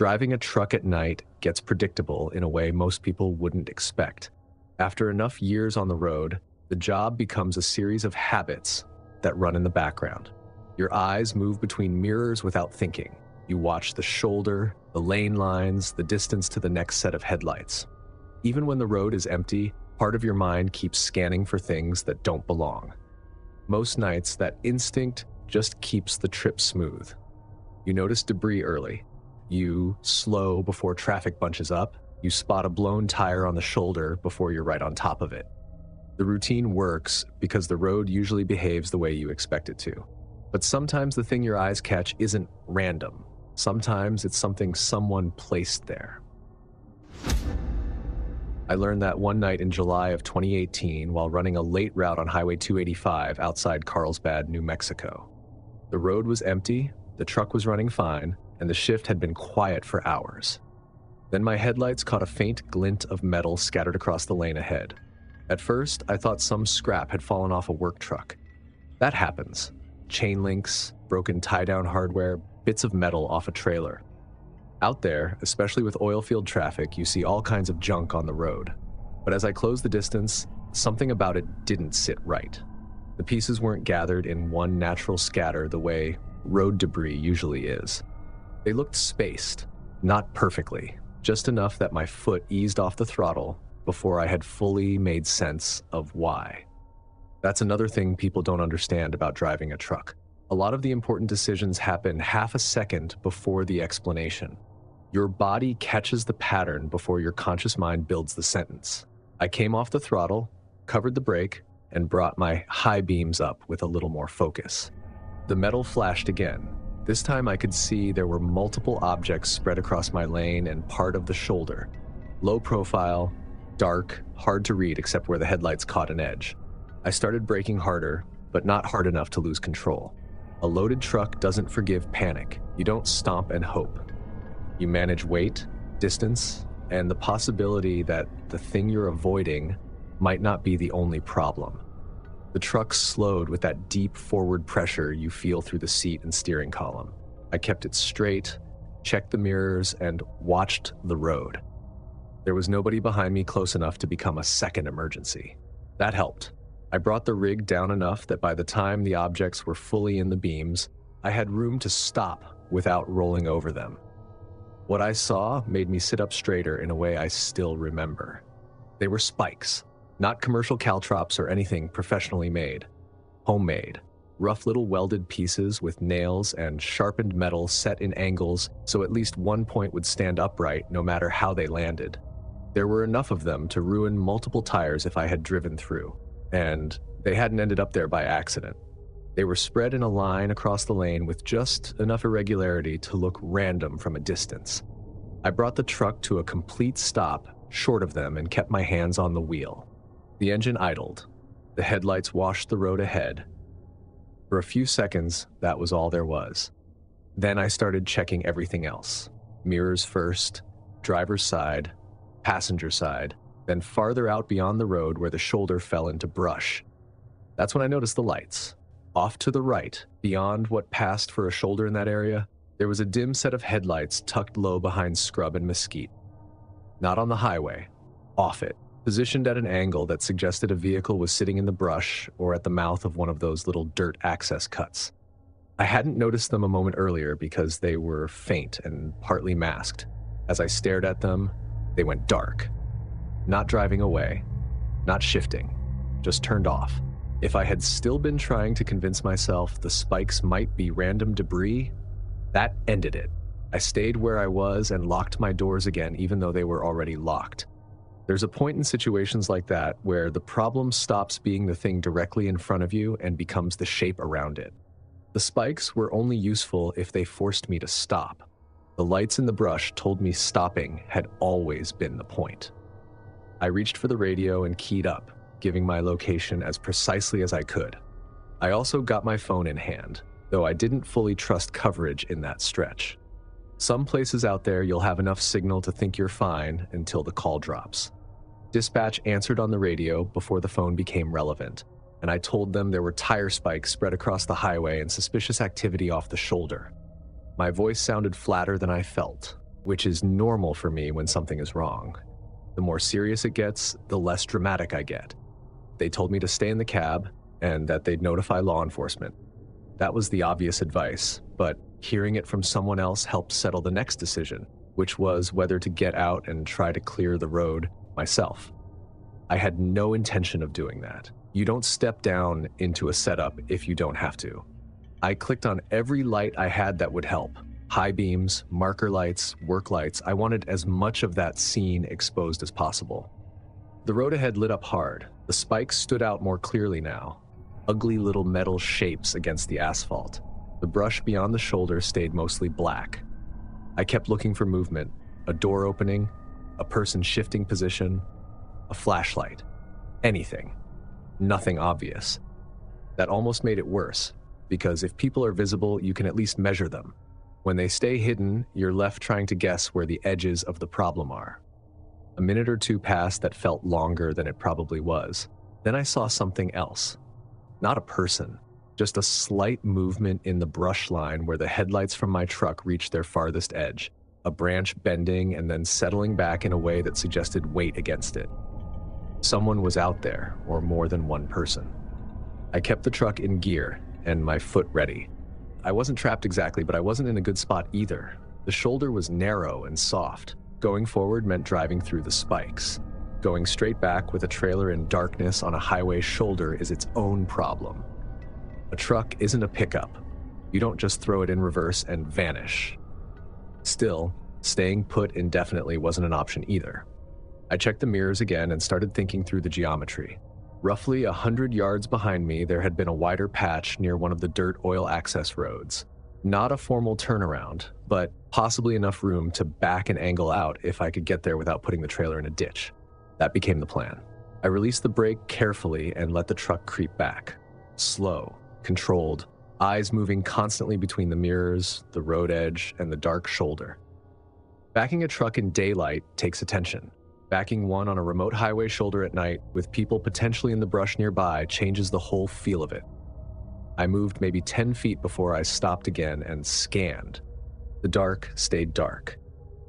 Driving a truck at night gets predictable in a way most people wouldn't expect. After enough years on the road, the job becomes a series of habits that run in the background. Your eyes move between mirrors without thinking. You watch the shoulder, the lane lines, the distance to the next set of headlights. Even when the road is empty, part of your mind keeps scanning for things that don't belong. Most nights, that instinct just keeps the trip smooth. You notice debris early. You slow before traffic bunches up. You spot a blown tire on the shoulder before you're right on top of it. The routine works because the road usually behaves the way you expect it to. But sometimes the thing your eyes catch isn't random. Sometimes it's something someone placed there. I learned that one night in July of 2018 while running a late route on Highway 285 outside Carlsbad, New Mexico. The road was empty, the truck was running fine, and the shift had been quiet for hours. Then my headlights caught a faint glint of metal scattered across the lane ahead. At first, I thought some scrap had fallen off a work truck. That happens. Chain links, broken tie-down hardware, bits of metal off a trailer. Out there, especially with oil field traffic, you see all kinds of junk on the road. But as I closed the distance, something about it didn't sit right. The pieces weren't gathered in one natural scatter the way road debris usually is. They looked spaced, not perfectly, just enough that my foot eased off the throttle before I had fully made sense of why. That's another thing people don't understand about driving a truck. A lot of the important decisions happen half a second before the explanation. Your body catches the pattern before your conscious mind builds the sentence. I came off the throttle, covered the brake, and brought my high beams up with a little more focus. The metal flashed again. This time I could see there were multiple objects spread across my lane and part of the shoulder. Low profile, dark, hard to read except where the headlights caught an edge. I started braking harder, but not hard enough to lose control. A loaded truck doesn't forgive panic. You don't stomp and hope. You manage weight, distance, and the possibility that the thing you're avoiding might not be the only problem. The truck slowed with that deep forward pressure you feel through the seat and steering column. I kept it straight, checked the mirrors, and watched the road. There was nobody behind me close enough to become a second emergency. That helped. I brought the rig down enough that by the time the objects were fully in the beams, I had room to stop without rolling over them. What I saw made me sit up straighter in a way I still remember. They were spikes. Not commercial caltrops or anything professionally made. Homemade. Rough little welded pieces with nails and sharpened metal set in angles so at least one point would stand upright no matter how they landed. There were enough of them to ruin multiple tires if I had driven through. And they hadn't ended up there by accident. They were spread in a line across the lane with just enough irregularity to look random from a distance. I brought the truck to a complete stop short of them and kept my hands on the wheel. The engine idled. The headlights washed the road ahead. For a few seconds, that was all there was. Then I started checking everything else. Mirrors first, driver's side, passenger side, then farther out beyond the road where the shoulder fell into brush. That's when I noticed the lights. Off to the right, beyond what passed for a shoulder in that area, there was a dim set of headlights tucked low behind scrub and mesquite. Not on the highway, off it. Positioned at an angle that suggested a vehicle was sitting in the brush or at the mouth of one of those little dirt access cuts. I hadn't noticed them a moment earlier because they were faint and partly masked. As I stared at them, they went dark. Not driving away, not shifting, just turned off. If I had still been trying to convince myself the spikes might be random debris, that ended it. I stayed where I was and locked my doors again even though they were already locked. There's a point in situations like that where the problem stops being the thing directly in front of you and becomes the shape around it. The spikes were only useful if they forced me to stop. The lights in the brush told me stopping had always been the point. I reached for the radio and keyed up, giving my location as precisely as I could. I also got my phone in hand, though I didn't fully trust coverage in that stretch. Some places out there you'll have enough signal to think you're fine until the call drops. Dispatch answered on the radio before the phone became relevant, and I told them there were tire spikes spread across the highway and suspicious activity off the shoulder. My voice sounded flatter than I felt, which is normal for me when something is wrong. The more serious it gets, the less dramatic I get. They told me to stay in the cab and that they'd notify law enforcement. That was the obvious advice, but hearing it from someone else helped settle the next decision, which was whether to get out and try to clear the road myself. I had no intention of doing that. You don't step down into a setup if you don't have to. I clicked on every light I had that would help. High beams, marker lights, work lights. I wanted as much of that scene exposed as possible. The road ahead lit up hard. The spikes stood out more clearly now. Ugly little metal shapes against the asphalt. The brush beyond the shoulder stayed mostly black. I kept looking for movement, a door opening, a person shifting position, a flashlight, anything. Nothing obvious. That almost made it worse, because if people are visible, you can at least measure them. When they stay hidden, you're left trying to guess where the edges of the problem are. A minute or two passed that felt longer than it probably was. Then I saw something else. Not a person, just a slight movement in the brush line where the headlights from my truck reached their farthest edge, a branch bending and then settling back in a way that suggested weight against it. Someone was out there, or more than one person. I kept the truck in gear and my foot ready. I wasn't trapped exactly, but I wasn't in a good spot either. The shoulder was narrow and soft. Going forward meant driving through the spikes. Going straight back with a trailer in darkness on a highway shoulder is its own problem. A truck isn't a pickup. You don't just throw it in reverse and vanish. Still, staying put indefinitely wasn't an option either. I checked the mirrors again and started thinking through the geometry. Roughly 100 yards behind me, there had been a wider patch near one of the dirt oil access roads. Not a formal turnaround, but possibly enough room to back and angle out if I could get there without putting the trailer in a ditch. That became the plan. I released the brake carefully and let the truck creep back. Slow, controlled, eyes moving constantly between the mirrors, the road edge, and the dark shoulder. Backing a truck in daylight takes attention. Backing one on a remote highway shoulder at night, with people potentially in the brush nearby, changes the whole feel of it. I moved maybe 10 feet before I stopped again and scanned. The dark stayed dark.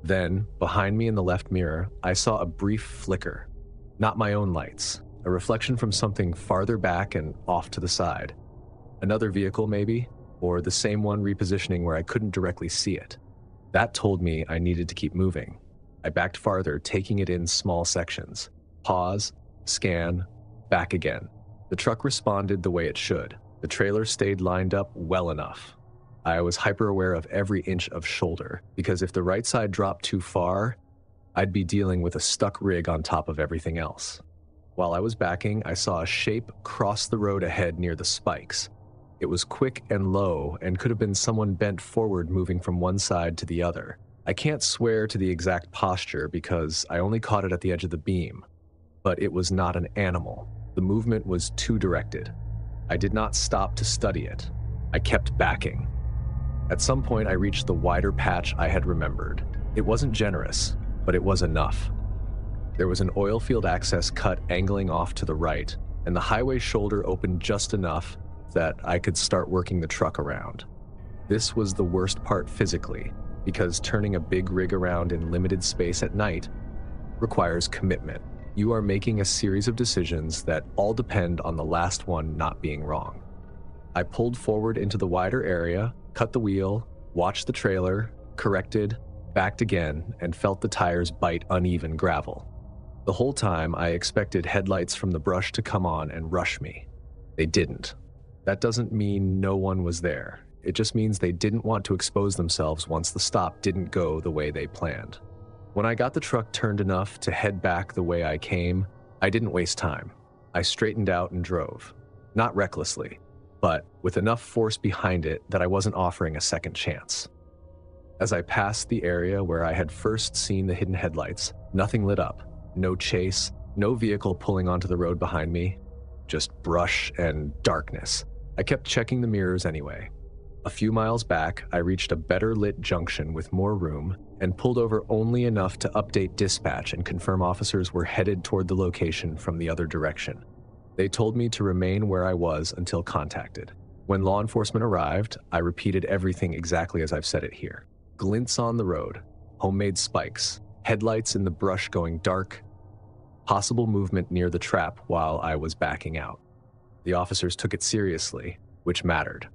Then, behind me in the left mirror, I saw a brief flicker. Not my own lights, a reflection from something farther back and off to the side. Another vehicle, maybe, or the same one repositioning where I couldn't directly see it. That told me I needed to keep moving. I backed farther, taking it in small sections. Pause, scan, back again. The truck responded the way it should. The trailer stayed lined up well enough. I was hyper-aware of every inch of shoulder, because if the right side dropped too far, I'd be dealing with a stuck rig on top of everything else. While I was backing, I saw a shape cross the road ahead near the spikes. It was quick and low and could have been someone bent forward moving from one side to the other. I can't swear to the exact posture because I only caught it at the edge of the beam, but it was not an animal. The movement was too directed. I did not stop to study it. I kept backing. At some point, I reached the wider patch I had remembered. It wasn't generous, but it was enough. There was an oil field access cut angling off to the right, and the highway shoulder opened just enough that I could start working the truck around. This was the worst part physically, because turning a big rig around in limited space at night requires commitment. You are making a series of decisions that all depend on the last one not being wrong. I pulled forward into the wider area, cut the wheel, watched the trailer, corrected, backed again, and felt the tires bite uneven gravel. The whole time, I expected headlights from the brush to come on and rush me. They didn't. That doesn't mean no one was there. It just means they didn't want to expose themselves once the stop didn't go the way they planned. When I got the truck turned enough to head back the way I came, I didn't waste time. I straightened out and drove. Not recklessly, but with enough force behind it that I wasn't offering a second chance. As I passed the area where I had first seen the hidden headlights, nothing lit up. No chase, no vehicle pulling onto the road behind me, just brush and darkness. I kept checking the mirrors anyway. A few miles back, I reached a better lit junction with more room and pulled over only enough to update dispatch and confirm officers were headed toward the location from the other direction. They told me to remain where I was until contacted. When law enforcement arrived, I repeated everything exactly as I've said it here. Glints on the road, homemade spikes, headlights in the brush going dark, possible movement near the trap while I was backing out. The officers took it seriously, which mattered.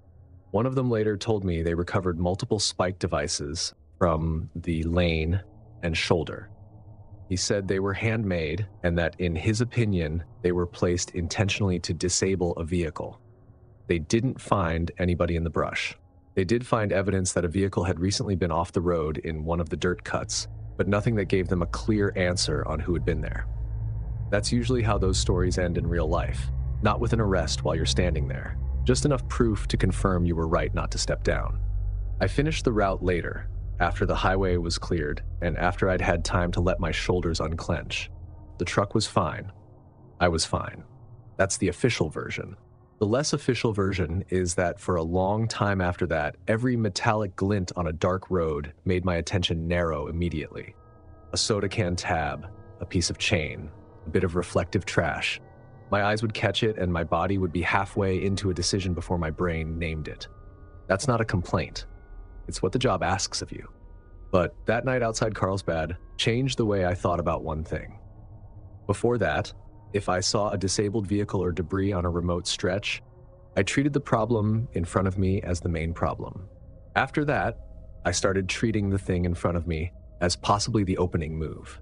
One of them later told me they recovered multiple spike devices from the lane and shoulder. He said they were handmade and that, in his opinion, they were placed intentionally to disable a vehicle. They didn't find anybody in the brush. They did find evidence that a vehicle had recently been off the road in one of the dirt cuts, but nothing that gave them a clear answer on who had been there. That's usually how those stories end in real life, not with an arrest while you're standing there, just enough proof to confirm you were right not to step down. I finished the route later, after the highway was cleared and after I'd had time to let my shoulders unclench. The truck was fine. I was fine. That's the official version. The less official version is that for a long time after that, every metallic glint on a dark road made my attention narrow immediately. A soda can tab, a piece of chain, a bit of reflective trash. My eyes would catch it and my body would be halfway into a decision before my brain named it. That's not a complaint. It's what the job asks of you. But that night outside Carlsbad changed the way I thought about one thing. Before that, if I saw a disabled vehicle or debris on a remote stretch, I treated the problem in front of me as the main problem. After that, I started treating the thing in front of me as possibly the opening move.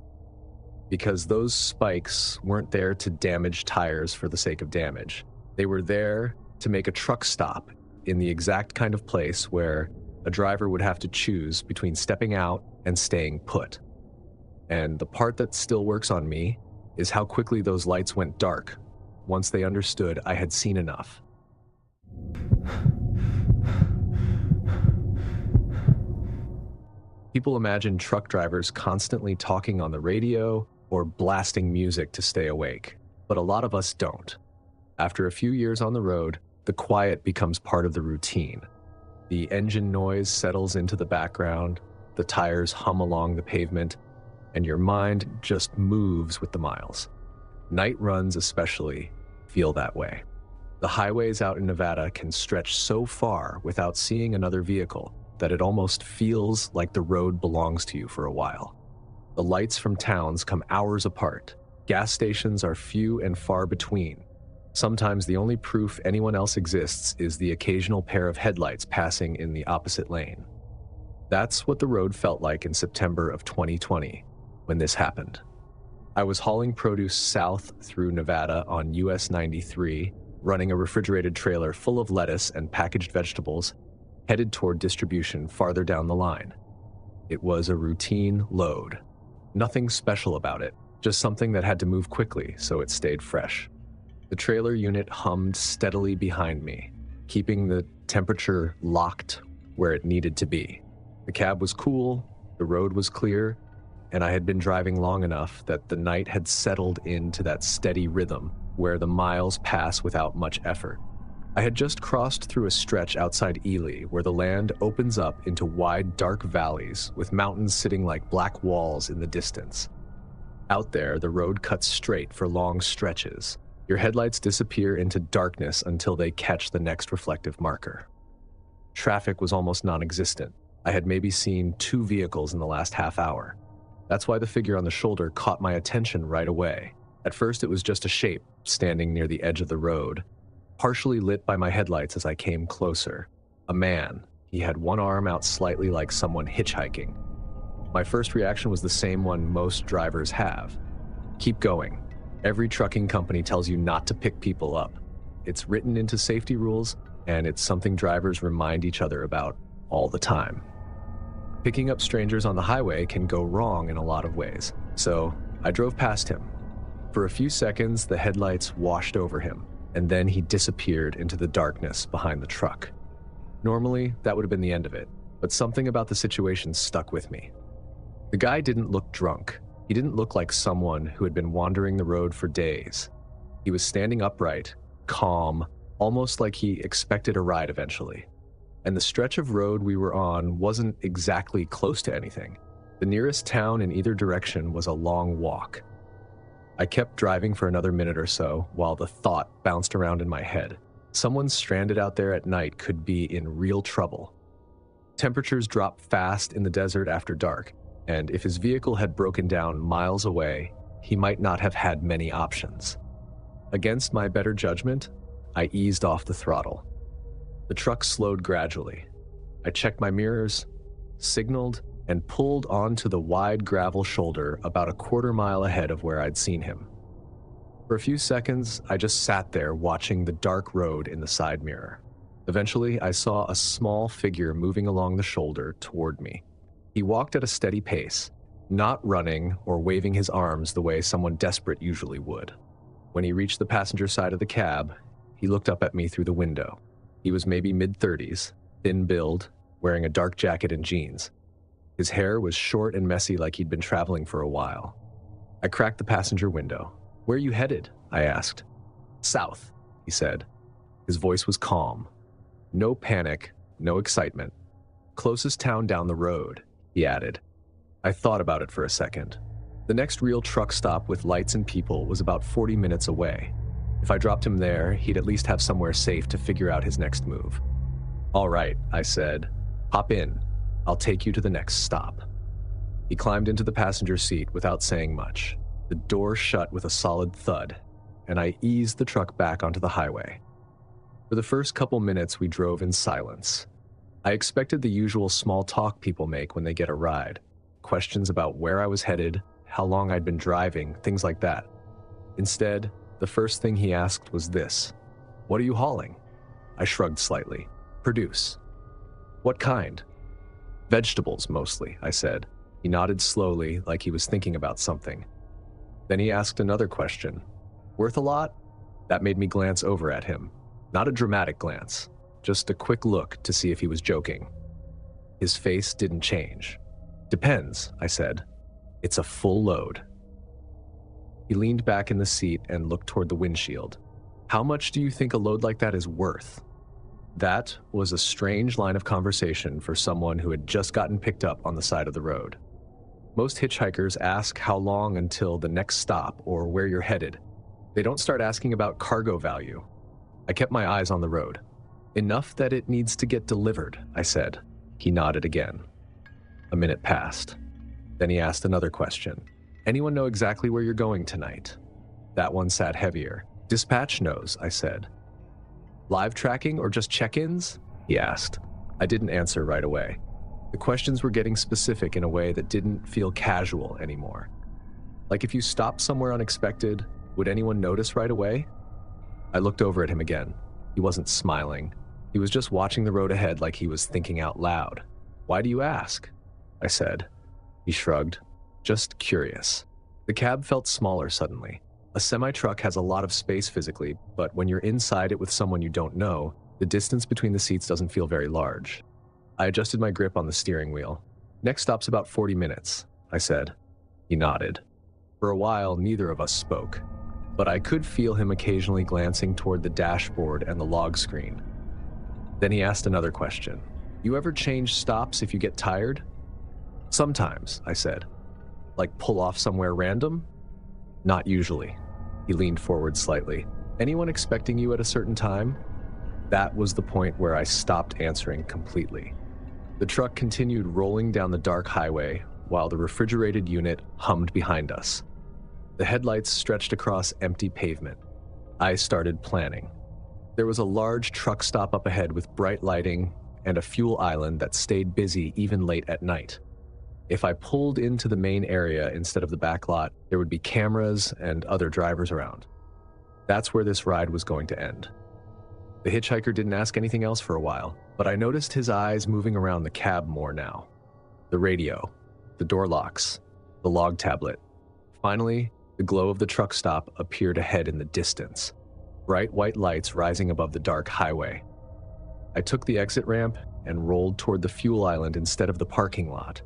Because those spikes weren't there to damage tires for the sake of damage. They were there to make a truck stop in the exact kind of place where a driver would have to choose between stepping out and staying put. And the part that still works on me is how quickly those lights went dark once they understood I had seen enough. People imagine truck drivers constantly talking on the radio or blasting music to stay awake, but a lot of us don't. After a few years on the road, the quiet becomes part of the routine. The engine noise settles into the background, the tires hum along the pavement, and your mind just moves with the miles. Night runs especially feel that way. The highways out in Nevada can stretch so far without seeing another vehicle that it almost feels like the road belongs to you for a while. The lights from towns come hours apart. Gas stations are few and far between. Sometimes the only proof anyone else exists is the occasional pair of headlights passing in the opposite lane. That's what the road felt like in September of 2020 when this happened. I was hauling produce south through Nevada on US 93, running a refrigerated trailer full of lettuce and packaged vegetables, headed toward distribution farther down the line. It was a routine load. Nothing special about it, just something that had to move quickly so it stayed fresh. The trailer unit hummed steadily behind me, keeping the temperature locked where it needed to be. The cab was cool, the road was clear, and I had been driving long enough that the night had settled into that steady rhythm where the miles pass without much effort. I had just crossed through a stretch outside Ely where the land opens up into wide, dark valleys with mountains sitting like black walls in the distance. Out there, the road cuts straight for long stretches. Your headlights disappear into darkness until they catch the next reflective marker. Traffic was almost non-existent. I had maybe seen 2 vehicles in the last half hour. That's why the figure on the shoulder caught my attention right away. At first, it was just a shape standing near the edge of the road, partially lit by my headlights as I came closer. A man. He had one arm out slightly like someone hitchhiking. My first reaction was the same one most drivers have. Keep going. Every trucking company tells you not to pick people up. It's written into safety rules, and it's something drivers remind each other about all the time. Picking up strangers on the highway can go wrong in a lot of ways, so I drove past him. For a few seconds, the headlights washed over him, and then he disappeared into the darkness behind the truck. Normally, that would have been the end of it, but something about the situation stuck with me. The guy didn't look drunk. He didn't look like someone who had been wandering the road for days. He was standing upright, calm, almost like he expected a ride eventually. And the stretch of road we were on wasn't exactly close to anything. The nearest town in either direction was a long walk. I kept driving for another minute or so while the thought bounced around in my head. Someone stranded out there at night could be in real trouble. Temperatures drop fast in the desert after dark, and if his vehicle had broken down miles away, he might not have had many options. Against my better judgment, I eased off the throttle. The truck slowed gradually. I checked my mirrors, signaled, and pulled onto the wide gravel shoulder about a quarter-mile ahead of where I'd seen him. For a few seconds, I just sat there watching the dark road in the side mirror. Eventually, I saw a small figure moving along the shoulder toward me. He walked at a steady pace, not running or waving his arms the way someone desperate usually would. When he reached the passenger side of the cab, he looked up at me through the window. He was maybe mid-30s, thin build, wearing a dark jacket and jeans. His hair was short and messy like he'd been traveling for a while. I cracked the passenger window. "Where are you headed?" I asked. "South," he said. His voice was calm. No panic, no excitement. "Closest town down the road," he added. I thought about it for a second. The next real truck stop with lights and people was about 40 minutes away. If I dropped him there, he'd at least have somewhere safe to figure out his next move. "All right," I said. "Hop in. I'll take you to the next stop." He climbed into the passenger seat without saying much. The door shut with a solid thud, and I eased the truck back onto the highway. For the first couple minutes, we drove in silence. I expected the usual small talk people make when they get a ride. Questions about where I was headed, how long I'd been driving, things like that. Instead, the first thing he asked was this: "What are you hauling?" I shrugged slightly. "Produce." "What kind?" "Vegetables, mostly," I said. He nodded slowly, like he was thinking about something. Then he asked another question. "Worth a lot?" That made me glance over at him. Not a dramatic glance, just a quick look to see if he was joking. His face didn't change. "Depends," I said. "It's a full load." He leaned back in the seat and looked toward the windshield. "How much do you think a load like that is worth?" That was a strange line of conversation for someone who had just gotten picked up on the side of the road. Most hitchhikers ask how long until the next stop or where you're headed. They don't start asking about cargo value. I kept my eyes on the road. "Enough that it needs to get delivered," I said. He nodded again. A minute passed. Then he asked another question. "Anyone know exactly where you're going tonight?" That one sat heavier. "Dispatch knows," I said. "Live tracking or just check-ins?" he asked. I didn't answer right away. The questions were getting specific in a way that didn't feel casual anymore. Like if you stopped somewhere unexpected, would anyone notice right away? I looked over at him again. He wasn't smiling. He was just watching the road ahead like he was thinking out loud. "Why do you ask?" I said. He shrugged. "Just curious." The cab felt smaller suddenly. A semi-truck has a lot of space physically, but when you're inside it with someone you don't know, the distance between the seats doesn't feel very large. I adjusted my grip on the steering wheel. "Next stop's about 40 minutes, I said. He nodded. For a while, neither of us spoke, but I could feel him occasionally glancing toward the dashboard and the log screen. Then he asked another question. "You ever change stops if you get tired?" "Sometimes," I said. "Like pull off somewhere random?" "Not usually." He leaned forward slightly. "Anyone expecting you at a certain time?" That was the point where I stopped answering completely. The truck continued rolling down the dark highway while the refrigerated unit hummed behind us. The headlights stretched across empty pavement. I started planning. There was a large truck stop up ahead with bright lighting and a fuel island that stayed busy even late at night. If I pulled into the main area instead of the back lot, there would be cameras and other drivers around. That's where this ride was going to end. The hitchhiker didn't ask anything else for a while, but I noticed his eyes moving around the cab more now. The radio, the door locks, the log tablet. Finally, the glow of the truck stop appeared ahead in the distance, bright white lights rising above the dark highway. I took the exit ramp and rolled toward the fuel island instead of the parking lot.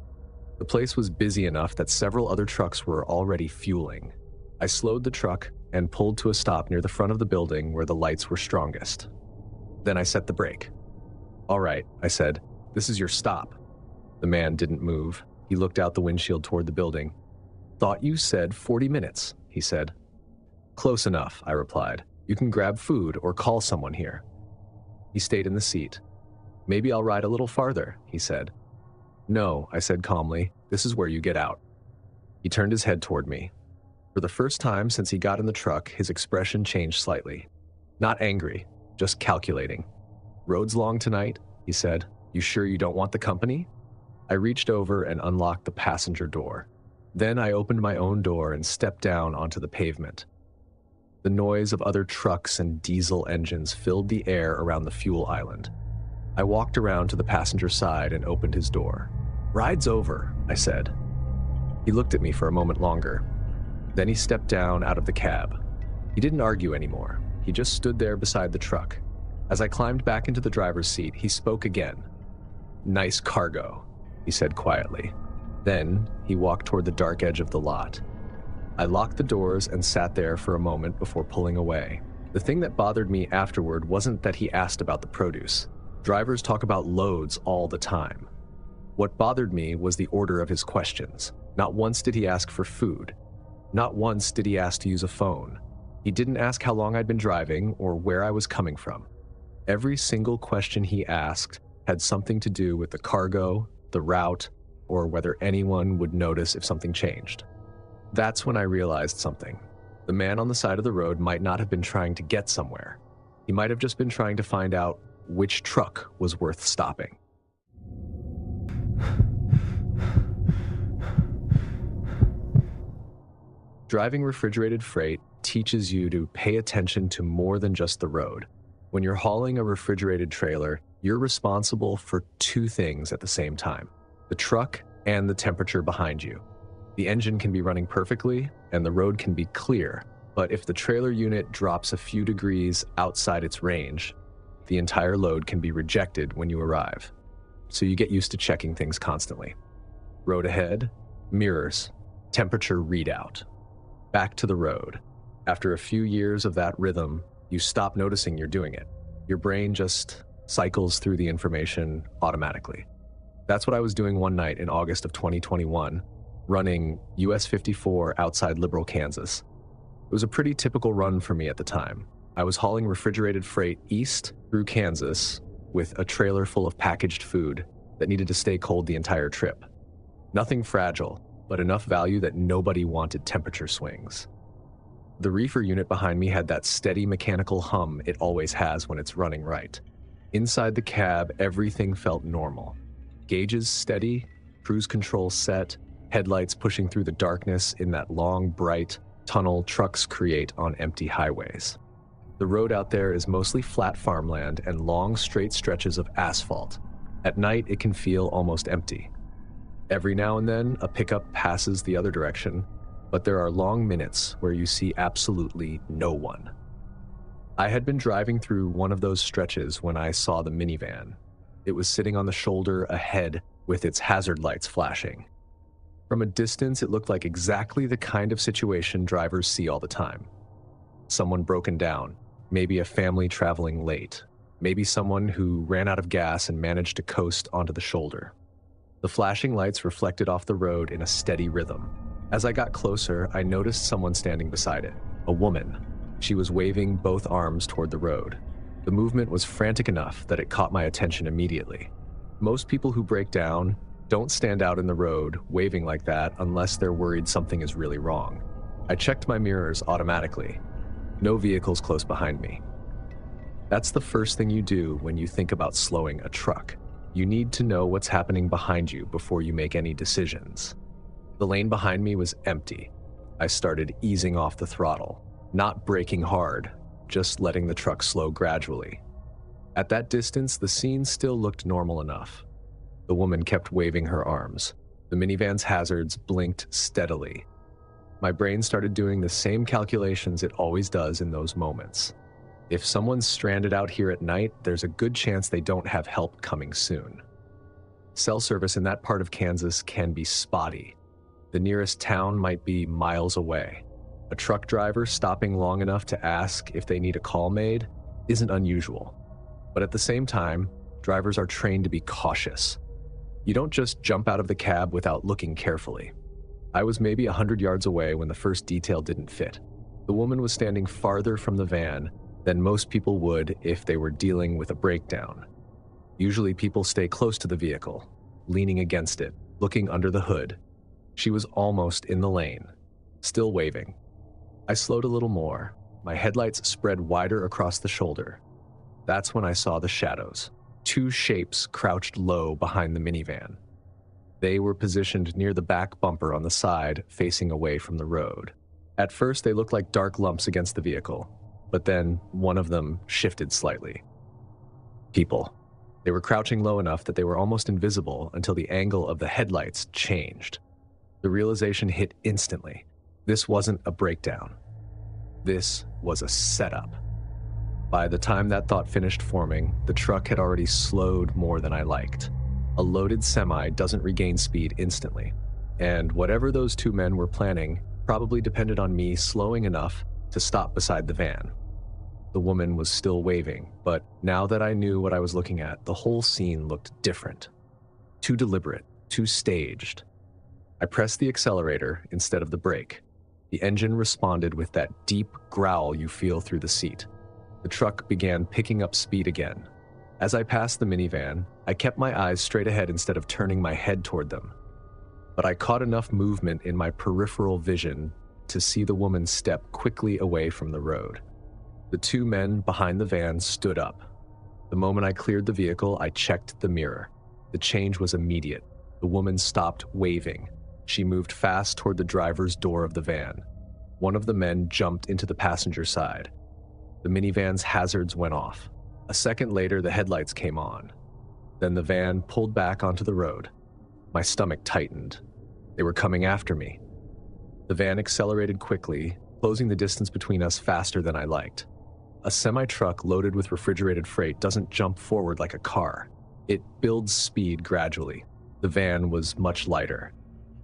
The place was busy enough that several other trucks were already fueling. I slowed the truck and pulled to a stop near the front of the building where the lights were strongest. Then I set the brake. "All right," I said. "This is your stop." The man didn't move. He looked out the windshield toward the building. "Thought you said 40 minutes, he said. "Close enough," I replied. "You can grab food or call someone here." He stayed in the seat. "Maybe I'll ride a little farther," he said. "No," I said calmly. This is where you get out." He turned his head toward me. For the first time since he got in the truck, his expression changed slightly. Not angry, just calculating. "Road's long tonight," he said. "You sure you don't want the company?" I reached over and unlocked the passenger door. Then I opened my own door and stepped down onto the pavement. The noise of other trucks and diesel engines filled the air around the fuel island. I walked around to the passenger side and opened his door. "Ride's over," I said. He looked at me for a moment longer. Then he stepped down out of the cab. He didn't argue anymore. He just stood there beside the truck. As I climbed back into the driver's seat, he spoke again. "Nice cargo," he said quietly. Then he walked toward the dark edge of the lot. I locked the doors and sat there for a moment before pulling away. The thing that bothered me afterward wasn't that he asked about the produce. Drivers talk about loads all the time. What bothered me was the order of his questions. Not once did he ask for food. Not once did he ask to use a phone. He didn't ask how long I'd been driving or where I was coming from. Every single question he asked had something to do with the cargo, the route, or whether anyone would notice if something changed. That's when I realized something. The man on the side of the road might not have been trying to get somewhere. He might have just been trying to find out which truck was worth stopping. Driving refrigerated freight teaches you to pay attention to more than just the road. When you're hauling a refrigerated trailer, you're responsible for two things at the same time: the truck and the temperature behind you. The engine can be running perfectly and the road can be clear, but if the trailer unit drops a few degrees outside its range, the entire load can be rejected when you arrive. So you get used to checking things constantly. Road ahead, mirrors, temperature readout. Back to the road. After a few years of that rhythm, you stop noticing you're doing it. Your brain just cycles through the information automatically. That's what I was doing one night in August of 2021, running US 54 outside Liberal, Kansas. It was a pretty typical run for me at the time. I was hauling refrigerated freight east through Kansas with a trailer full of packaged food that needed to stay cold the entire trip. Nothing fragile, but enough value that nobody wanted temperature swings. The reefer unit behind me had that steady mechanical hum it always has when it's running right. Inside the cab, everything felt normal. Gauges steady, cruise control set, headlights pushing through the darkness in that long, bright tunnel trucks create on empty highways. The road out there is mostly flat farmland and long, straight stretches of asphalt. At night, it can feel almost empty. Every now and then, a pickup passes the other direction, but there are long minutes where you see absolutely no one. I had been driving through one of those stretches when I saw the minivan. It was sitting on the shoulder ahead with its hazard lights flashing. From a distance, it looked like exactly the kind of situation drivers see all the time. Someone broken down, maybe a family traveling late, maybe someone who ran out of gas and managed to coast onto the shoulder. The flashing lights reflected off the road in a steady rhythm. As I got closer, I noticed someone standing beside it, a woman. She was waving both arms toward the road. The movement was frantic enough that it caught my attention immediately. Most people who break down don't stand out in the road waving like that unless they're worried something is really wrong. I checked my mirrors automatically. No vehicles close behind me. That's the first thing you do when you think about slowing a truck. You need to know what's happening behind you before you make any decisions. The lane behind me was empty. I started easing off the throttle, not braking hard, just letting the truck slow gradually. At that distance, the scene still looked normal enough. The woman kept waving her arms. The minivan's hazards blinked steadily. My brain started doing the same calculations it always does in those moments. If someone's stranded out here at night, there's a good chance they don't have help coming soon. Cell service in that part of Kansas can be spotty. The nearest town might be miles away. A truck driver stopping long enough to ask if they need a call made isn't unusual. But at the same time, drivers are trained to be cautious. You don't just jump out of the cab without looking carefully. I was maybe 100 yards away when the first detail didn't fit. The woman was standing farther from the van than most people would if they were dealing with a breakdown. Usually people stay close to the vehicle, leaning against it, looking under the hood. She was almost in the lane, still waving. I slowed a little more. My headlights spread wider across the shoulder. That's when I saw the shadows. Two shapes crouched low behind the minivan. They were positioned near the back bumper on the side, facing away from the road. At first, they looked like dark lumps against the vehicle, but then one of them shifted slightly. People. They were crouching low enough that they were almost invisible until the angle of the headlights changed. The realization hit instantly. This wasn't a breakdown. This was a setup. By the time that thought finished forming, the truck had already slowed more than I liked. A loaded semi doesn't regain speed instantly, and whatever those two men were planning probably depended on me slowing enough to stop beside the van. The woman was still waving, but now that I knew what I was looking at, the whole scene looked different. Too deliberate, too staged. I pressed the accelerator instead of the brake. The engine responded with that deep growl you feel through the seat. The truck began picking up speed again. As I passed the minivan, I kept my eyes straight ahead instead of turning my head toward them. But I caught enough movement in my peripheral vision to see the woman step quickly away from the road. The two men behind the van stood up. The moment I cleared the vehicle, I checked the mirror. The change was immediate. The woman stopped waving. She moved fast toward the driver's door of the van. One of the men jumped into the passenger side. The minivan's hazards went off. A second later, the headlights came on. Then the van pulled back onto the road. My stomach tightened. They were coming after me. The van accelerated quickly, closing the distance between us faster than I liked. A semi-truck loaded with refrigerated freight doesn't jump forward like a car. It builds speed gradually. The van was much lighter.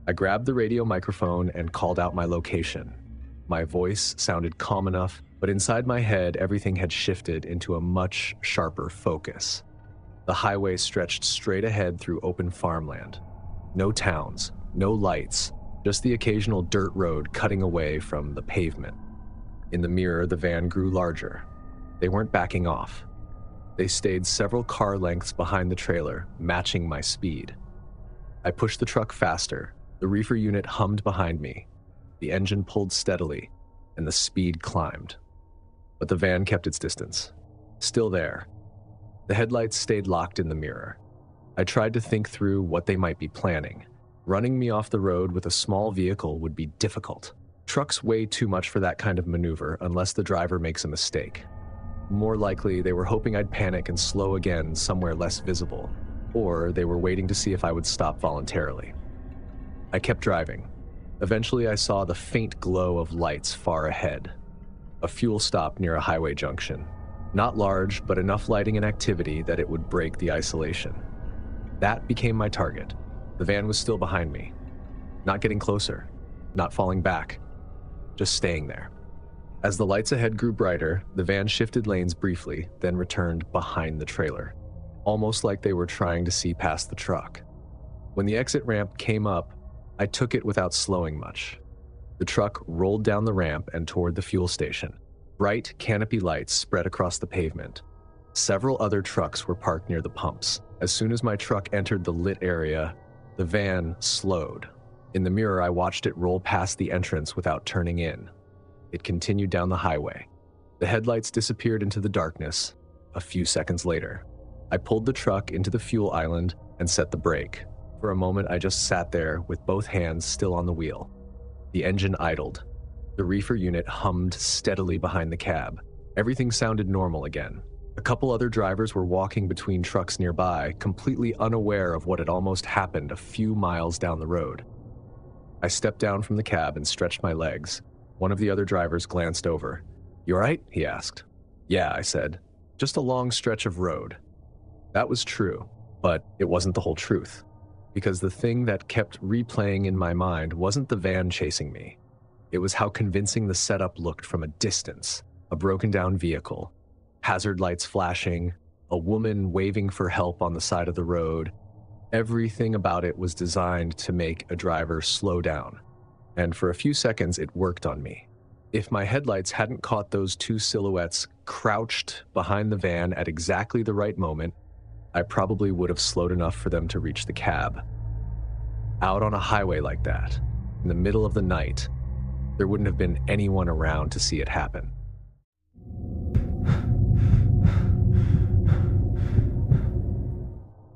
I grabbed the radio microphone and called out my location. My voice sounded calm enough, but inside my head, everything had shifted into a much sharper focus. The highway stretched straight ahead through open farmland. No towns, no lights, just the occasional dirt road cutting away from the pavement. In the mirror, the van grew larger. They weren't backing off. They stayed several car lengths behind the trailer, matching my speed. I pushed the truck faster. The reefer unit hummed behind me. The engine pulled steadily, and the speed climbed. But the van kept its distance. Still there. The headlights stayed locked in the mirror. I tried to think through what they might be planning. Running me off the road with a small vehicle would be difficult. Trucks weigh too much for that kind of maneuver unless the driver makes a mistake. More likely, they were hoping I'd panic and slow again somewhere less visible, or they were waiting to see if I would stop voluntarily. I kept driving. Eventually, I saw the faint glow of lights far ahead. A fuel stop near a highway junction. Not large, but enough lighting and activity that it would break the isolation. That became my target. The van was still behind me. Not getting closer. Not falling back. Just staying there. As the lights ahead grew brighter, the van shifted lanes briefly, then returned behind the trailer, almost like they were trying to see past the truck. When the exit ramp came up, I took it without slowing much. The truck rolled down the ramp and toward the fuel station. Bright canopy lights spread across the pavement. Several other trucks were parked near the pumps. As soon as my truck entered the lit area, the van slowed. In the mirror, I watched it roll past the entrance without turning in. It continued down the highway. The headlights disappeared into the darkness. A few seconds later, I pulled the truck into the fuel island and set the brake. For a moment, I just sat there with both hands still on the wheel. The engine idled. The reefer unit hummed steadily behind the cab. Everything sounded normal again. A couple other drivers were walking between trucks nearby, completely unaware of what had almost happened a few miles down the road. I stepped down from the cab and stretched my legs. One of the other drivers glanced over. "You all right?" he asked. "Yeah," I said. "Just a long stretch of road." That was true, but it wasn't the whole truth. Because the thing that kept replaying in my mind wasn't the van chasing me. It was how convincing the setup looked from a distance. A broken-down vehicle, hazard lights flashing, a woman waving for help on the side of the road. Everything about it was designed to make a driver slow down. And for a few seconds, it worked on me. If my headlights hadn't caught those two silhouettes crouched behind the van at exactly the right moment, I probably would have slowed enough for them to reach the cab. Out on a highway like that, in the middle of the night, there wouldn't have been anyone around to see it happen.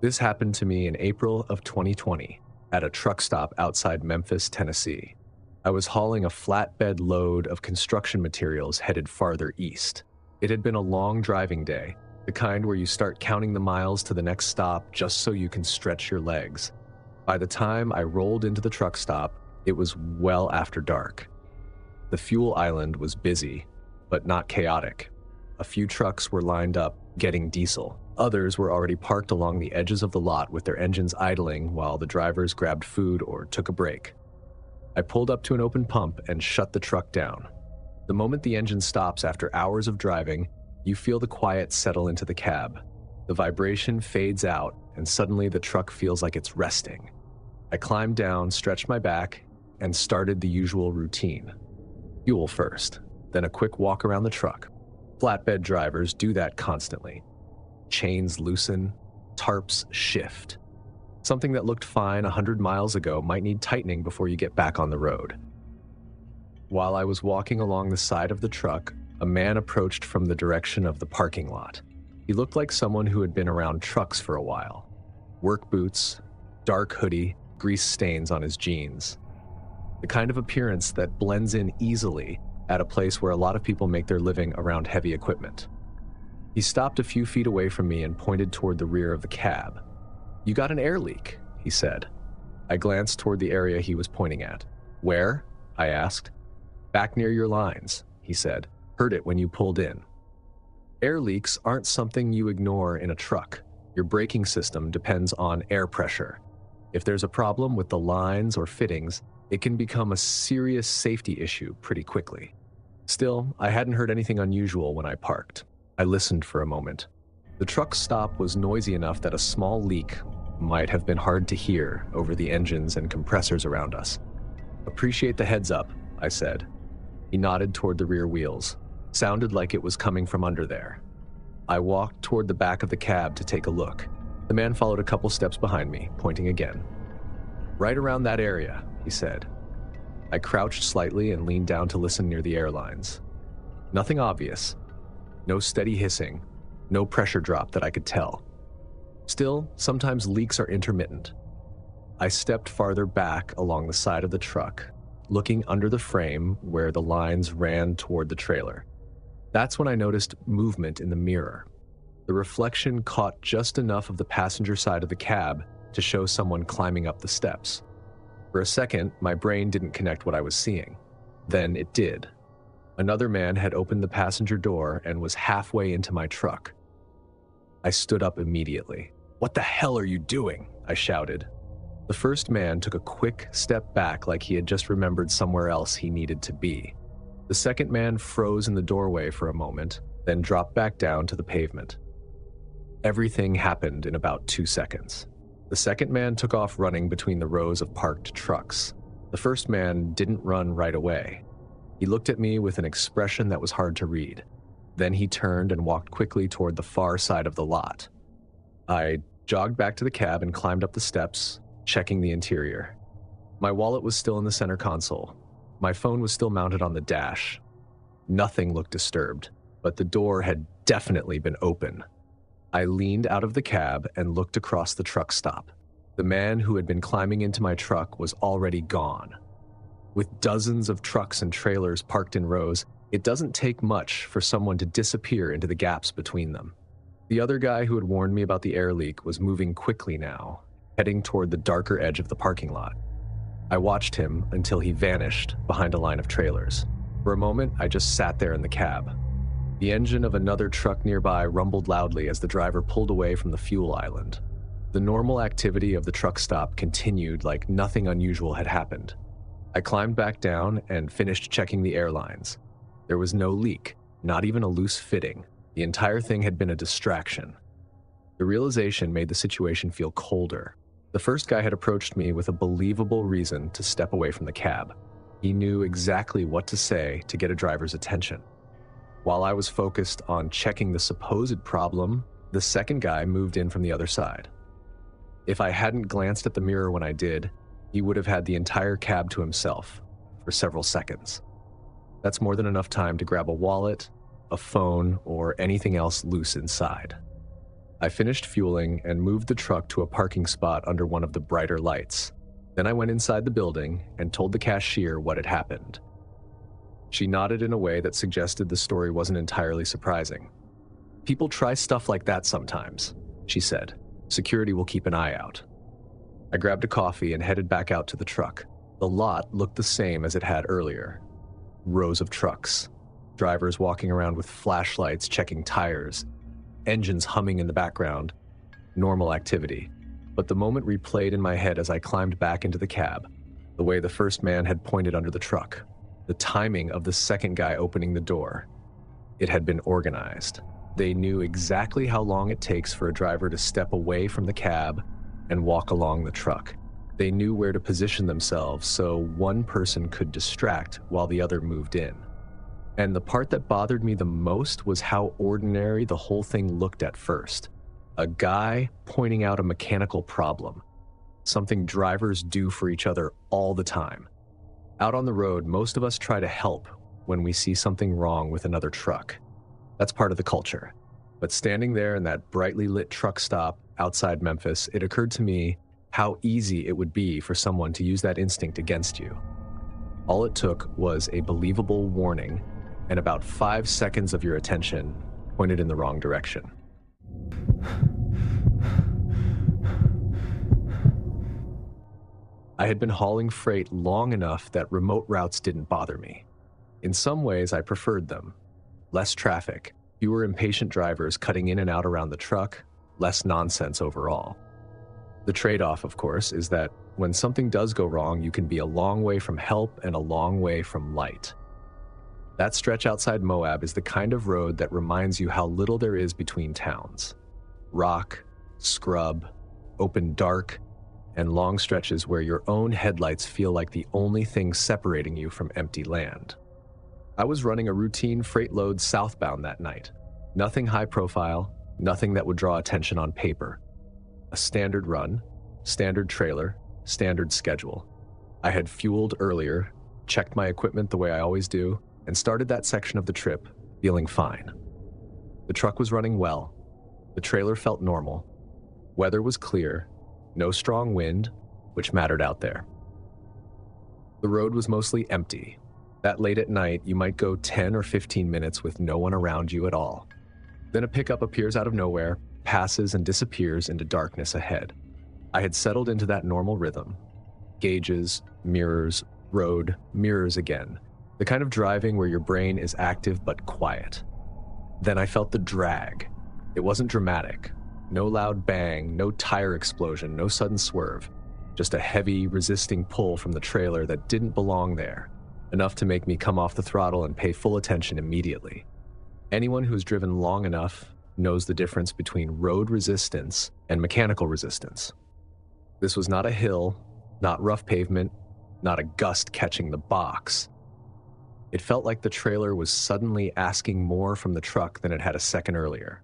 This happened to me in April of 2020 at a truck stop outside Memphis, Tennessee. I was hauling a flatbed load of construction materials headed farther east. It had been a long driving day, the kind where you start counting the miles to the next stop just so you can stretch your legs. By the time I rolled into the truck stop, it was well after dark. The fuel island was busy, but not chaotic. A few trucks were lined up, getting diesel. Others were already parked along the edges of the lot with their engines idling while the drivers grabbed food or took a break. I pulled up to an open pump and shut the truck down. The moment the engine stops after hours of driving, you feel the quiet settle into the cab. The vibration fades out, and suddenly the truck feels like it's resting. I climbed down, stretched my back, and started the usual routine. Fuel first, then a quick walk around the truck. Flatbed drivers do that constantly. Chains loosen, tarps shift. Something that looked fine 100 miles ago might need tightening before you get back on the road. While I was walking along the side of the truck, a man approached from the direction of the parking lot. He looked like someone who had been around trucks for a while. Work boots, dark hoodie, grease stains on his jeans. The kind of appearance that blends in easily at a place where a lot of people make their living around heavy equipment. He stopped a few feet away from me and pointed toward the rear of the cab. "You got an air leak," he said. I glanced toward the area he was pointing at. "Where?" I asked. "Back near your lines," he said. "Heard it when you pulled in." Air leaks aren't something you ignore in a truck. Your braking system depends on air pressure. If there's a problem with the lines or fittings, it can become a serious safety issue pretty quickly. Still, I hadn't heard anything unusual when I parked. I listened for a moment. The truck stop was noisy enough that a small leak might have been hard to hear over the engines and compressors around us. "Appreciate the heads up," I said. He nodded toward the rear wheels. Sounded like it was coming from under there. I walked toward the back of the cab to take a look. The man followed a couple steps behind me, pointing again. "Right around that area," he said. I crouched slightly and leaned down to listen near the airlines. Nothing obvious. No steady hissing. No pressure drop that I could tell. Still, sometimes leaks are intermittent. I stepped farther back along the side of the truck, looking under the frame where the lines ran toward the trailer. That's when I noticed movement in the mirror. The reflection caught just enough of the passenger side of the cab to show someone climbing up the steps. For a second, my brain didn't connect what I was seeing. Then it did. Another man had opened the passenger door and was halfway into my truck. I stood up immediately. "What the hell are you doing?" I shouted. The first man took a quick step back like he had just remembered somewhere else he needed to be. The second man froze in the doorway for a moment, then dropped back down to the pavement. Everything happened in about 2 seconds. The second man took off running between the rows of parked trucks. The first man didn't run right away. He looked at me with an expression that was hard to read. Then he turned and walked quickly toward the far side of the lot. I jogged back to the cab and climbed up the steps, checking the interior. My wallet was still in the center console. My phone was still mounted on the dash. Nothing looked disturbed, but the door had definitely been open. I leaned out of the cab and looked across the truck stop. The man who had been climbing into my truck was already gone. With dozens of trucks and trailers parked in rows, it doesn't take much for someone to disappear into the gaps between them. The other guy who had warned me about the air leak was moving quickly now, heading toward the darker edge of the parking lot. I watched him until he vanished behind a line of trailers. For a moment, I just sat there in the cab. The engine of another truck nearby rumbled loudly as the driver pulled away from the fuel island. The normal activity of the truck stop continued like nothing unusual had happened. I climbed back down and finished checking the airlines. There was no leak, not even a loose fitting. The entire thing had been a distraction. The realization made the situation feel colder. The first guy had approached me with a believable reason to step away from the cab. He knew exactly what to say to get a driver's attention. While I was focused on checking the supposed problem, the second guy moved in from the other side. If I hadn't glanced at the mirror when I did, He would have had the entire cab to himself for several seconds. That's more than enough time to grab a wallet, a phone, or anything else loose inside. I finished fueling and moved the truck to a parking spot under one of the brighter lights. Then I went inside the building and told the cashier what had happened. She nodded in a way that suggested the story wasn't entirely surprising. "People try stuff like that sometimes," she said. "Security will keep an eye out." I grabbed a coffee and headed back out to the truck. The lot looked the same as it had earlier. Rows of trucks, drivers walking around with flashlights checking tires, engines humming in the background, normal activity. But the moment replayed in my head as I climbed back into the cab, the way the first man had pointed under the truck, the timing of the second guy opening the door. It had been organized. They knew exactly how long it takes for a driver to step away from the cab and walk along the truck. They knew where to position themselves so one person could distract while the other moved in. And the part that bothered me the most was how ordinary the whole thing looked at first. A guy pointing out a mechanical problem, something drivers do for each other all the time. Out on the road, most of us try to help when we see something wrong with another truck. That's part of the culture. But standing there in that brightly lit truck stop outside Memphis, it occurred to me how easy it would be for someone to use that instinct against you. All it took was a believable warning and about 5 seconds of your attention pointed in the wrong direction. I had been hauling freight long enough that remote routes didn't bother me. In some ways, I preferred them. Less traffic, fewer impatient drivers cutting in and out around the truck, less nonsense overall. The trade-off, of course, is that when something does go wrong, you can be a long way from help and a long way from light. That stretch outside Moab is the kind of road that reminds you how little there is between towns. Rock, scrub, open dark, and long stretches where your own headlights feel like the only thing separating you from empty land. I was running a routine freight load southbound that night. Nothing high profile, nothing that would draw attention on paper. A standard run, standard trailer, standard schedule. I had fueled earlier, checked my equipment the way I always do, and started that section of the trip feeling fine. The truck was running well. The trailer felt normal. Weather was clear. No strong wind, which mattered out there. The road was mostly empty. That late at night, you might go 10 or 15 minutes with no one around you at all. Then a pickup appears out of nowhere, passes and disappears into darkness ahead. I had settled into that normal rhythm. Gauges, mirrors, road, mirrors again. The kind of driving where your brain is active but quiet. Then I felt the drag. It wasn't dramatic. No loud bang, no tire explosion, no sudden swerve. Just a heavy, resisting pull from the trailer that didn't belong there. Enough to make me come off the throttle and pay full attention immediately. Anyone who's driven long enough knows the difference between road resistance and mechanical resistance. This was not a hill, not rough pavement, not a gust catching the box. It felt like the trailer was suddenly asking more from the truck than it had a second earlier.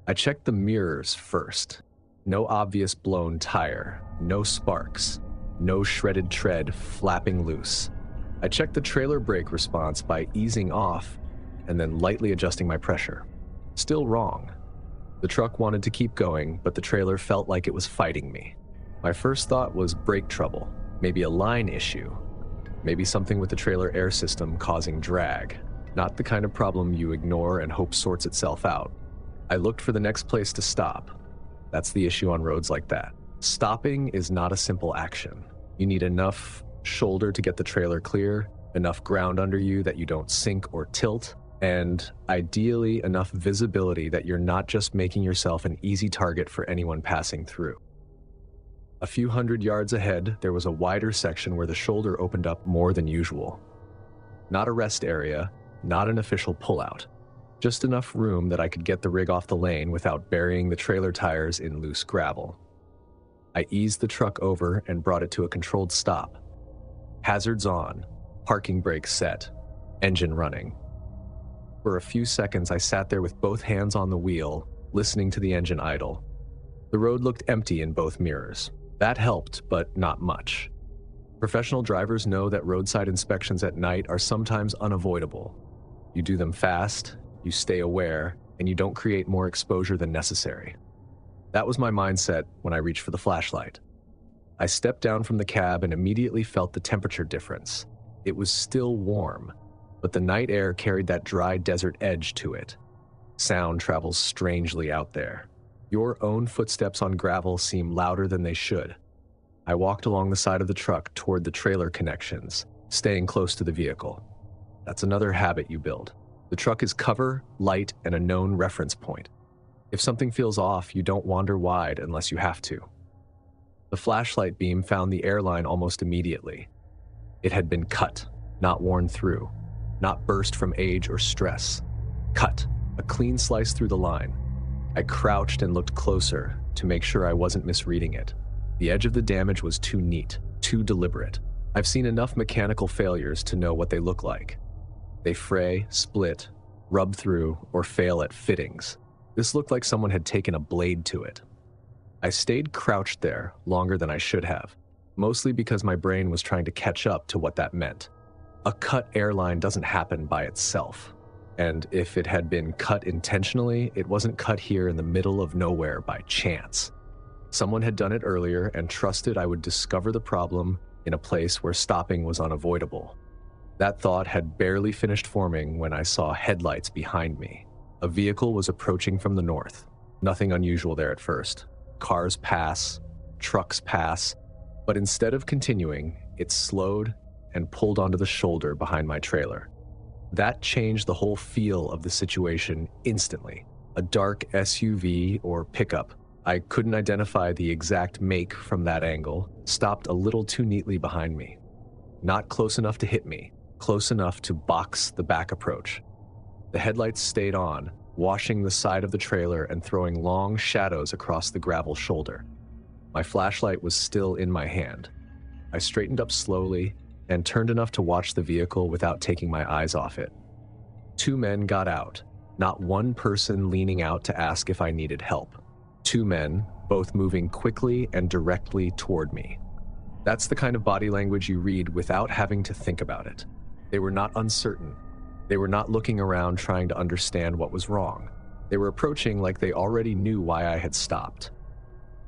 I checked the mirrors first. No obvious blown tire, no sparks, no shredded tread flapping loose. I checked the trailer brake response by easing off and then lightly adjusting my pressure. Still wrong. The truck wanted to keep going, but the trailer felt like it was fighting me. My first thought was brake trouble, maybe a line issue, maybe something with the trailer air system causing drag, not the kind of problem you ignore and hope sorts itself out. I looked for the next place to stop. That's the issue on roads like that. Stopping is not a simple action. You need enough shoulder to get the trailer clear, enough ground under you that you don't sink or tilt, and ideally enough visibility that you're not just making yourself an easy target for anyone passing through. A few hundred yards ahead, there was a wider section where the shoulder opened up more than usual. Not a rest area, not an official pullout. Just enough room that I could get the rig off the lane without burying the trailer tires in loose gravel. I eased the truck over and brought it to a controlled stop. Hazards on, parking brakes set, engine running. For a few seconds, I sat there with both hands on the wheel, listening to the engine idle. The road looked empty in both mirrors. That helped, but not much. Professional drivers know that roadside inspections at night are sometimes unavoidable. You do them fast, you stay aware, and you don't create more exposure than necessary. That was my mindset when I reached for the flashlight. I stepped down from the cab and immediately felt the temperature difference. It was still warm, but the night air carried that dry desert edge to it. Sound travels strangely out there. Your own footsteps on gravel seem louder than they should. I walked along the side of the truck toward the trailer connections, staying close to the vehicle. That's another habit you build. The truck is cover, light, and a known reference point. If something feels off, you don't wander wide unless you have to. The flashlight beam found the airline almost immediately. It had been cut, not worn through, not burst from age or stress. Cut, a clean slice through the line. I crouched and looked closer to make sure I wasn't misreading it. The edge of the damage was too neat, too deliberate. I've seen enough mechanical failures to know what they look like. They fray, split, rub through, or fail at fittings. This looked like someone had taken a blade to it. I stayed crouched there longer than I should have, mostly because my brain was trying to catch up to what that meant. A cut airline doesn't happen by itself. And if it had been cut intentionally, it wasn't cut here in the middle of nowhere by chance. Someone had done it earlier and trusted I would discover the problem in a place where stopping was unavoidable. That thought had barely finished forming when I saw headlights behind me. A vehicle was approaching from the north. Nothing unusual there at first. Cars pass, trucks pass, but instead of continuing, it slowed and pulled onto the shoulder behind my trailer. That changed the whole feel of the situation instantly. A dark SUV or pickup, I couldn't identify the exact make from that angle, stopped a little too neatly behind me. Not close enough to hit me, close enough to box the back approach. The headlights stayed on, washing the side of the trailer and throwing long shadows across the gravel shoulder. My flashlight was still in my hand. I straightened up slowly and turned enough to watch the vehicle without taking my eyes off it. 2 men got out, not one person leaning out to ask if I needed help. 2 men, both moving quickly and directly toward me. That's the kind of body language you read without having to think about it. They were not uncertain. They were not looking around trying to understand what was wrong. They were approaching like they already knew why I had stopped.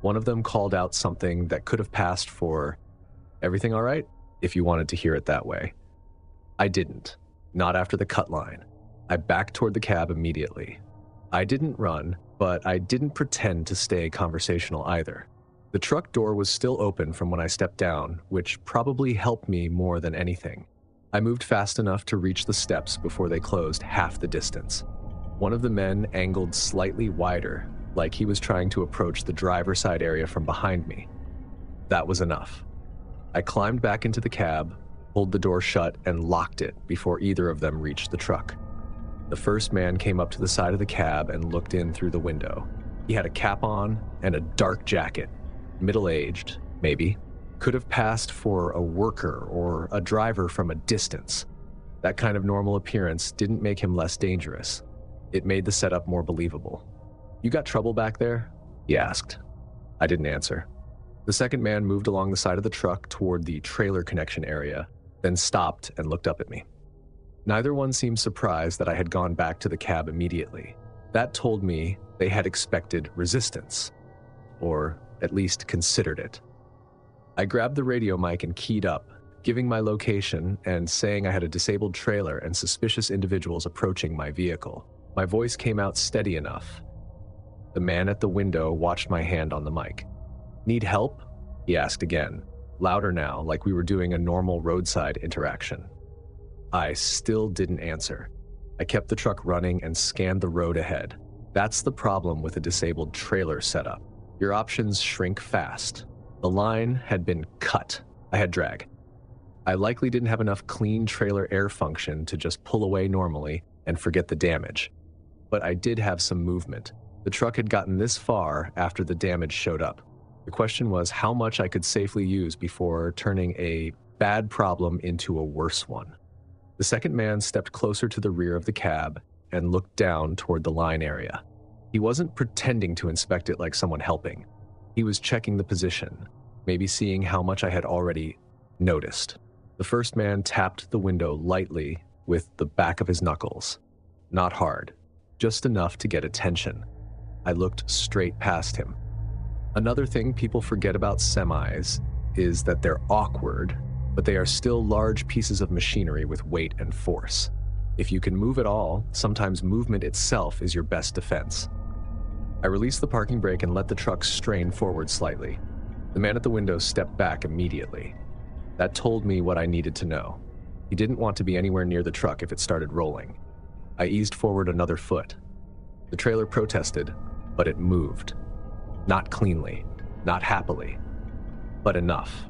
One of them called out something that could have passed for, "Everything all right?" if you wanted to hear it that way. I didn't, not after the cut line. I backed toward the cab immediately. I didn't run, but I didn't pretend to stay conversational either. The truck door was still open from when I stepped down, which probably helped me more than anything. I moved fast enough to reach the steps before they closed half the distance. One of the men angled slightly wider, like he was trying to approach the driver's side area from behind me. That was enough. I climbed back into the cab, pulled the door shut, and locked it before either of them reached the truck. The first man came up to the side of the cab and looked in through the window. He had a cap on and a dark jacket. Middle-aged, maybe. Could have passed for a worker or a driver from a distance. That kind of normal appearance didn't make him less dangerous. It made the setup more believable. "You got trouble back there?" he asked. I didn't answer. The second man moved along the side of the truck toward the trailer connection area, then stopped and looked up at me. Neither one seemed surprised that I had gone back to the cab immediately. That told me they had expected resistance, or at least considered it. I grabbed the radio mic and keyed up, giving my location and saying I had a disabled trailer and suspicious individuals approaching my vehicle. My voice came out steady enough. The man at the window watched my hand on the mic. "Need help?" he asked again, louder now, like we were doing a normal roadside interaction. I still didn't answer. I kept the truck running and scanned the road ahead. That's the problem with a disabled trailer setup. Your options shrink fast. The line had been cut. I had drag. I likely didn't have enough clean trailer air function to just pull away normally and forget the damage. But I did have some movement. The truck had gotten this far after the damage showed up. The question was how much I could safely use before turning a bad problem into a worse one. The second man stepped closer to the rear of the cab and looked down toward the line area. He wasn't pretending to inspect it like someone helping. He was checking the position, maybe seeing how much I had already Noticed. The first man tapped the window lightly with the back of his knuckles. Not hard, just enough to get attention. I looked straight past him. Another thing people forget about semis is that they're awkward, but they are still large pieces of machinery with weight and force. If you can move at all, sometimes movement itself is your best defense. I released the parking brake and let the truck strain forward slightly. The man at the window stepped back immediately. That told me what I needed to know. He didn't want to be anywhere near the truck if it started rolling. I eased forward another foot. The trailer protested, but it moved. Not cleanly, not happily, but enough.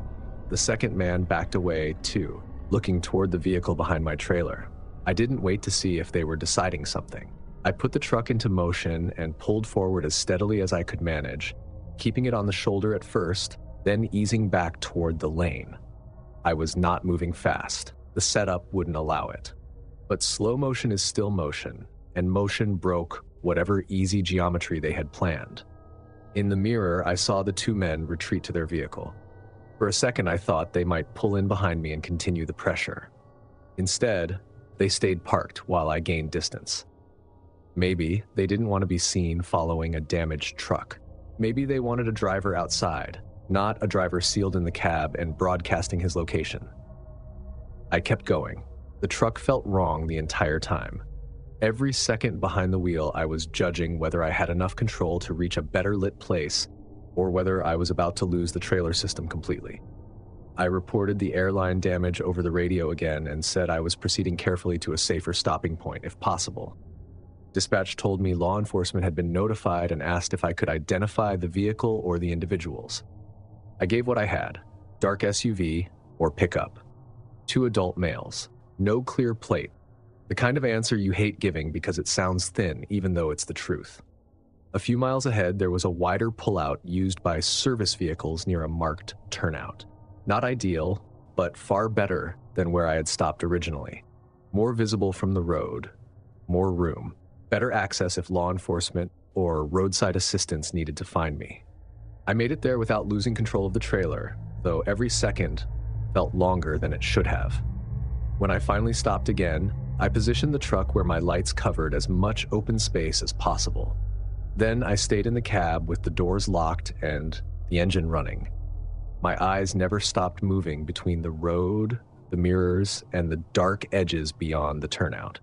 The second man backed away too, looking toward the vehicle behind my trailer. I didn't wait to see if they were deciding something. I put the truck into motion and pulled forward as steadily as I could manage, keeping it on the shoulder at first, then easing back toward the lane. I was not moving fast. The setup wouldn't allow it. But slow motion is still motion, and motion broke whatever easy geometry they had planned. In the mirror, I saw the two men retreat to their vehicle. For a second, I thought they might pull in behind me and continue the pressure. Instead, they stayed parked while I gained distance. Maybe they didn't want to be seen following a damaged truck. Maybe they wanted a driver outside, not a driver sealed in the cab and broadcasting his location. I kept going. The truck felt wrong the entire time. Every second behind the wheel, I was judging whether I had enough control to reach a better lit place or whether I was about to lose the trailer system completely. I reported the airline damage over the radio again and said I was proceeding carefully to a safer stopping point if possible. Dispatch told me law enforcement had been notified and asked if I could identify the vehicle or the individuals. I gave what I had: dark SUV or pickup. 2 adult males. No clear plate. The kind of answer you hate giving because it sounds thin, even though it's the truth. A few miles ahead, there was a wider pullout used by service vehicles near a marked turnout. Not ideal, but far better than where I had stopped originally. More visible from the road. More room. Better access if law enforcement or roadside assistance needed to find me. I made it there without losing control of the trailer, though every second felt longer than it should have. When I finally stopped again, I positioned the truck where my lights covered as much open space as possible. Then I stayed in the cab with the doors locked and the engine running. My eyes never stopped moving between the road, the mirrors, and the dark edges beyond the turnout.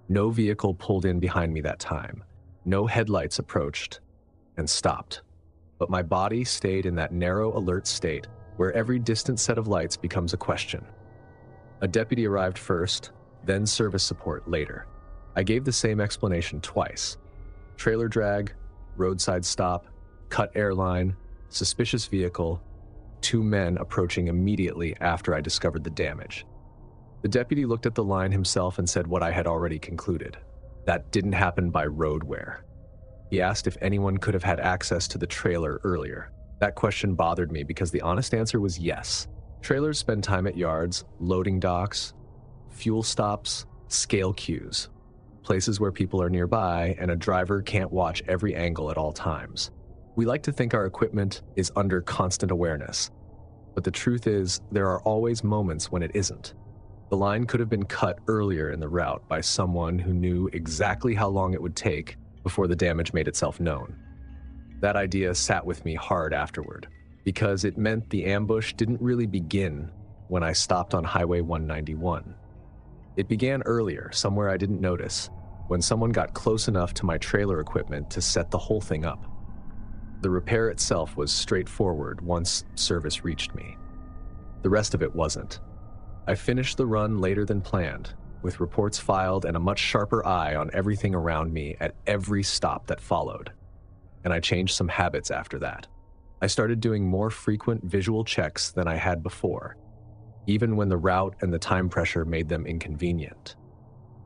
No vehicle pulled in behind me that time. No headlights approached and stopped. But my body stayed in that narrow, alert state where every distant set of lights becomes a question. A deputy arrived first, then service support later. I gave the same explanation twice. Trailer drag, roadside stop, cut airline, suspicious vehicle, 2 men approaching immediately after I discovered the damage. The deputy looked at the line himself and said what I had already concluded. That didn't happen by road wear. He asked if anyone could have had access to the trailer earlier. That question bothered me because the honest answer was yes. Trailers spend time at yards, loading docks, fuel stops, scale queues, places where people are nearby and a driver can't watch every angle at all times. We like to think our equipment is under constant awareness, but the truth is there are always moments when it isn't. The line could have been cut earlier in the route by someone who knew exactly how long it would take before the damage made itself known. That idea sat with me hard afterward, because it meant the ambush didn't really begin when I stopped on Highway 191. It began earlier, somewhere I didn't notice, when someone got close enough to my trailer equipment to set the whole thing up. The repair itself was straightforward once service reached me. The rest of it wasn't. I finished the run later than planned, with reports filed and a much sharper eye on everything around me at every stop that followed. And I changed some habits after that. I started doing more frequent visual checks than I had before, even when the route and the time pressure made them inconvenient.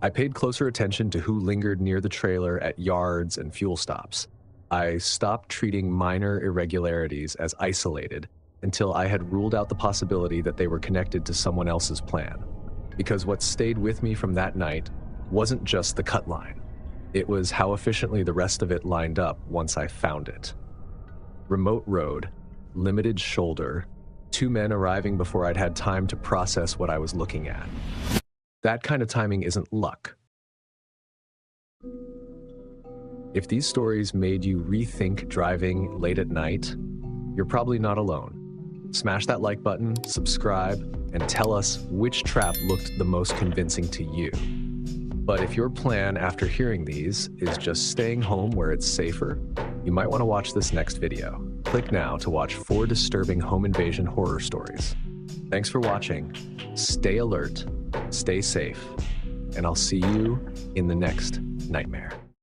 I paid closer attention to who lingered near the trailer at yards and fuel stops. I stopped treating minor irregularities as isolated until I had ruled out the possibility that they were connected to someone else's plan. Because what stayed with me from that night wasn't just the cut line. It was how efficiently the rest of it lined up once I found it. Remote road, limited shoulder, 2 men arriving before I'd had time to process what I was looking at. That kind of timing isn't luck. If these stories made you rethink driving late at night, you're probably not alone. Smash that like button, subscribe, and tell us which trap looked the most convincing to you. But if your plan after hearing these is just staying home where it's safer, you might want to watch this next video. Click now to watch 4 disturbing home invasion horror stories. Thanks for watching. Stay alert, stay safe, and I'll see you in the next nightmare.